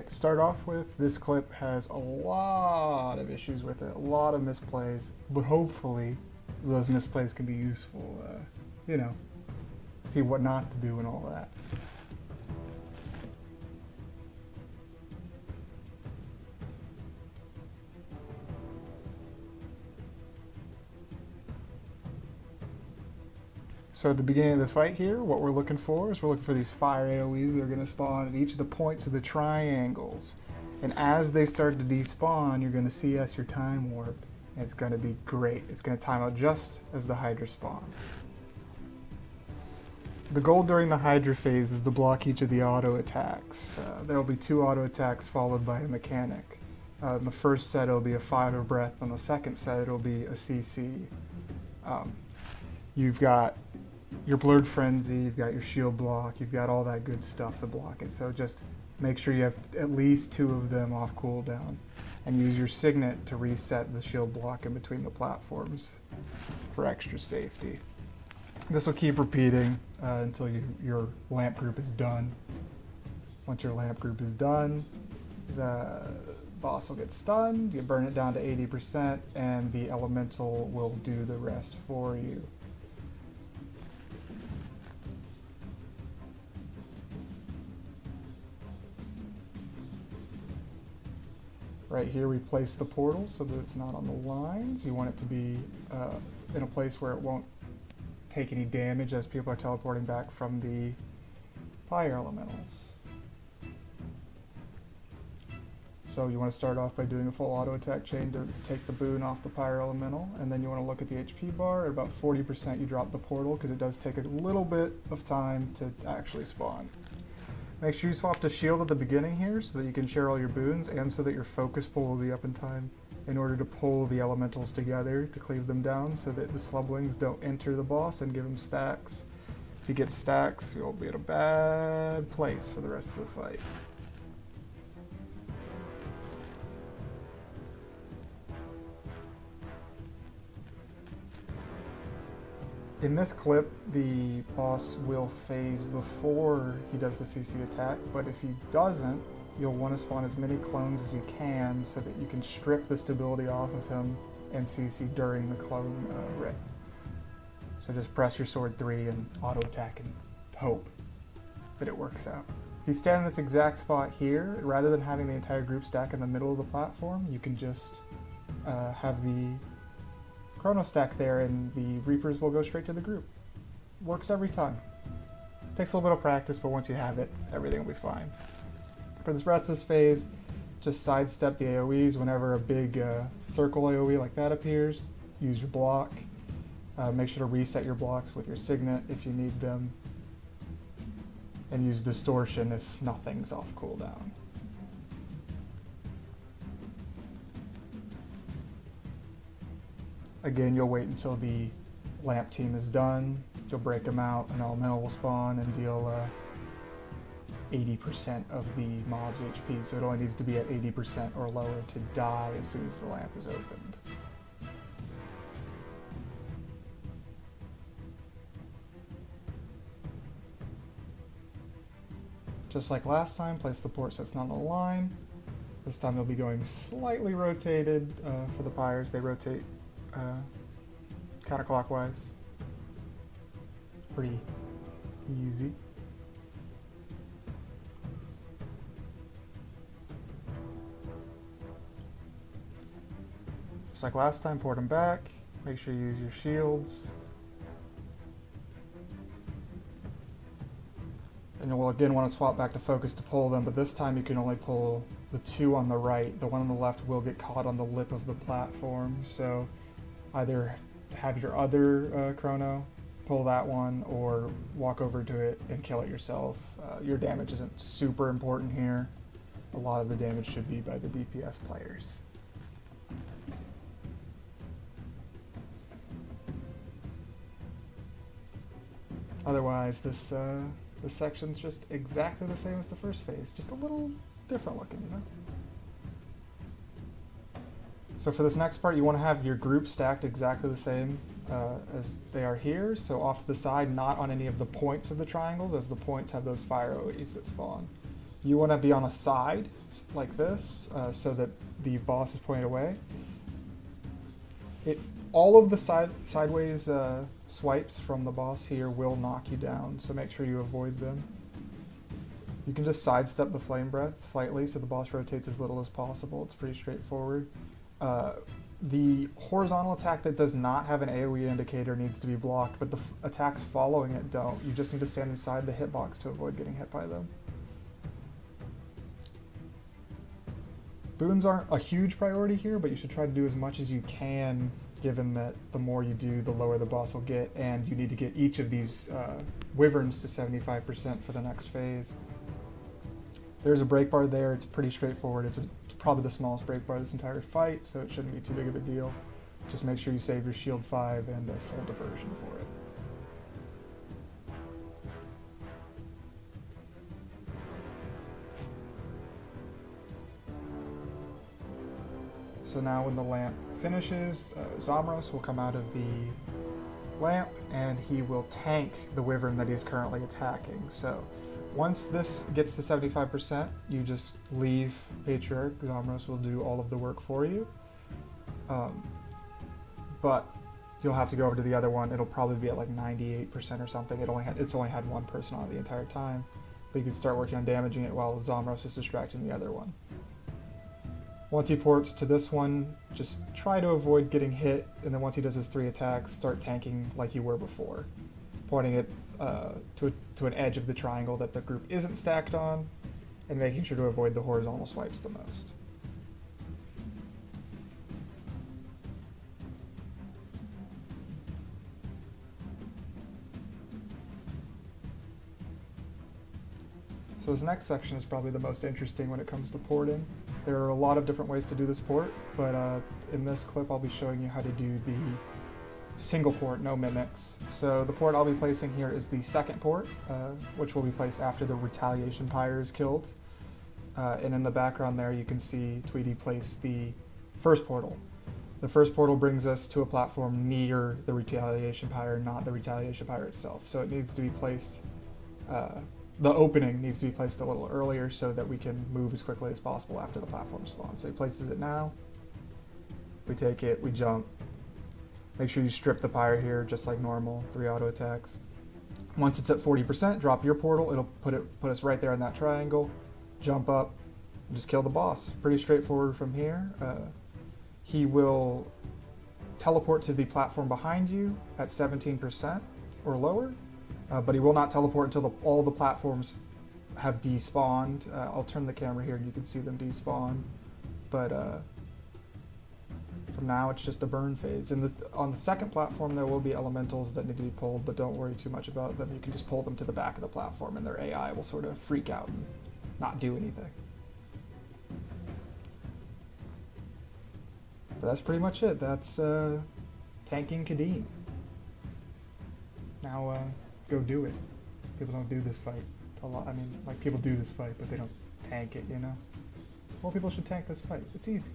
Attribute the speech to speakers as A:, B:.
A: To start off with, this clip has a lot of issues with it, a lot of misplays, but hopefully those misplays can be useful, you know, see what not to do and all that. So at the beginning of the fight here, what we're looking for is we're looking for these fire AoEs that are going to spawn at each of the points of the triangles. And as they start to despawn, you're going to see as your time warp. And it's going to be great. It's going to time out just as the Hydra spawn. The goal during the Hydra phase is to block each of the auto attacks. There will be 2 auto attacks followed by a mechanic. In the first set it'll be a Fire Breath, on the second set it'll be a CC. You've got your Blurred Frenzy, you've got your shield block, you've got all that good stuff to block it. So just make sure you have at least 2 of them off cooldown. And use your Signet to reset the shield block in between the platforms for extra safety. This will keep repeating until your lamp group is done. Once your lamp group is done, the boss will get stunned, you burn it down to 80%, and the elemental will do the rest for you. Right here we place the portal so that it's not on the lines. You want it to be in a place where it won't take any damage as people are teleporting back from the fire elementals. So you want to start off by doing a full auto attack chain to take the boon off the pyro elemental, and then you want to look at the HP bar. At about 40% you drop the portal because it does take a little bit of time to actually spawn. Make sure you swap to shield at the beginning here so that you can share all your boons and so that your focus pull will be up in time in order to pull the elementals together to cleave them down so that the slublings don't enter the boss and give him stacks. If you get stacks, you'll be in a bad place for the rest of the fight. In this clip, the boss will phase before he does the CC attack, but if he doesn't, you'll want to spawn as many clones as you can so that you can strip the stability off of him and CC during the clone rip. So just press your sword 3 and auto attack and hope that it works out. If you stand in this exact spot here, rather than having the entire group stack in the middle of the platform, you can just have the Chrono stack there and the Reapers will go straight to the group. Works every time. Takes a little bit of practice, but once you have it, everything will be fine. For this rest of this phase, just sidestep the AoEs whenever a big circle AoE like that appears. Use your block. Make sure to reset your blocks with your Signet if you need them. And use Distortion if nothing's off cooldown. Again, you'll wait until the lamp team is done. You'll break them out, an elemental will spawn and deal 80% of the mob's HP. So it only needs to be at 80% or lower to die as soon as the lamp is opened. Just like last time, place the port so it's not on the line. This time they'll be going slightly rotated for the pyres. They rotate counterclockwise. Pretty easy. Just like last time, port them back. Make sure you use your shields. And you'll again want to swap back to focus to pull them, but this time you can only pull the 2 on the right. The one on the left will get caught on the lip of the platform, so either have your other Chrono pull that one or walk over to it and kill it yourself. Your damage isn't super important here. A lot of the damage should be by the DPS players. Otherwise, this section's just exactly the same as the first phase, just a little different looking, you know? So for this next part, you want to have your group stacked exactly the same as they are here. So off to the side, not on any of the points of the triangles, as the points have those fire OEs that spawn. You want to be on a side like this so that the boss is pointed away. All of the sideways swipes from the boss here will knock you down, so make sure you avoid them. You can just sidestep the flame breath slightly so the boss rotates as little as possible. It's pretty straightforward. The horizontal attack that does not have an AoE indicator needs to be blocked, but the attacks following it don't. You just need to stand inside the hitbox to avoid getting hit by them. Boons aren't a huge priority here, but you should try to do as much as you can, given that the more you do, the lower the boss will get, and you need to get each of these wyverns to 75% for the next phase. There's a break bar there. It's pretty straightforward. It's probably the smallest break bar this entire fight, so it shouldn't be too big of a deal. Just make sure you save your shield 5 and a full diversion for it. So now when the lamp finishes, Zamros will come out of the lamp and he will tank the wyvern that he is currently attacking. So once this gets to 75%, you just leave Patriarch. Zamros will do all of the work for you. But you'll have to go over to the other one. It'll probably be at like 98% or something. It's only had one person on it the entire time. But you can start working on damaging it while Zamros is distracting the other one. Once he ports to this one, just try to avoid getting hit, and then once he does his 3 attacks, start tanking like you were before. Pointing it to an edge of the triangle that the group isn't stacked on, and making sure to avoid the horizontal swipes the most. So this next section is probably the most interesting when it comes to porting. There are a lot of different ways to do this port, but in this clip I'll be showing you how to do the single port, no mimics. So the port I'll be placing here is the second port, which will be placed after the retaliation pyre is killed. And in the background there you can see Tweety place the first portal. The first portal brings us to a platform near the retaliation pyre, not the retaliation pyre itself. So it needs to be placed, the opening needs to be placed a little earlier so that we can move as quickly as possible after the platform spawns. So he places it now, we take it, we jump. Make sure you strip the pyre here just like normal, 3 auto attacks. Once it's at 40%, drop your portal, it'll put us right there in that triangle. Jump up, and just kill the boss. Pretty straightforward from here. He will teleport to the platform behind you at 17% or lower. But he will not teleport until all the platforms have despawned. I'll turn the camera here and you can see them despawn. But from now it's just a burn phase. And on the second platform there will be elementals that need to be pulled, but don't worry too much about them. You can just pull them to the back of the platform and their AI will sort of freak out and not do anything. But that's pretty much it. That's tanking Qadim. Now go do it. People don't do this fight a lot. I mean, like, people do this fight, but they don't tank it, you know? More people should tank this fight. It's easy.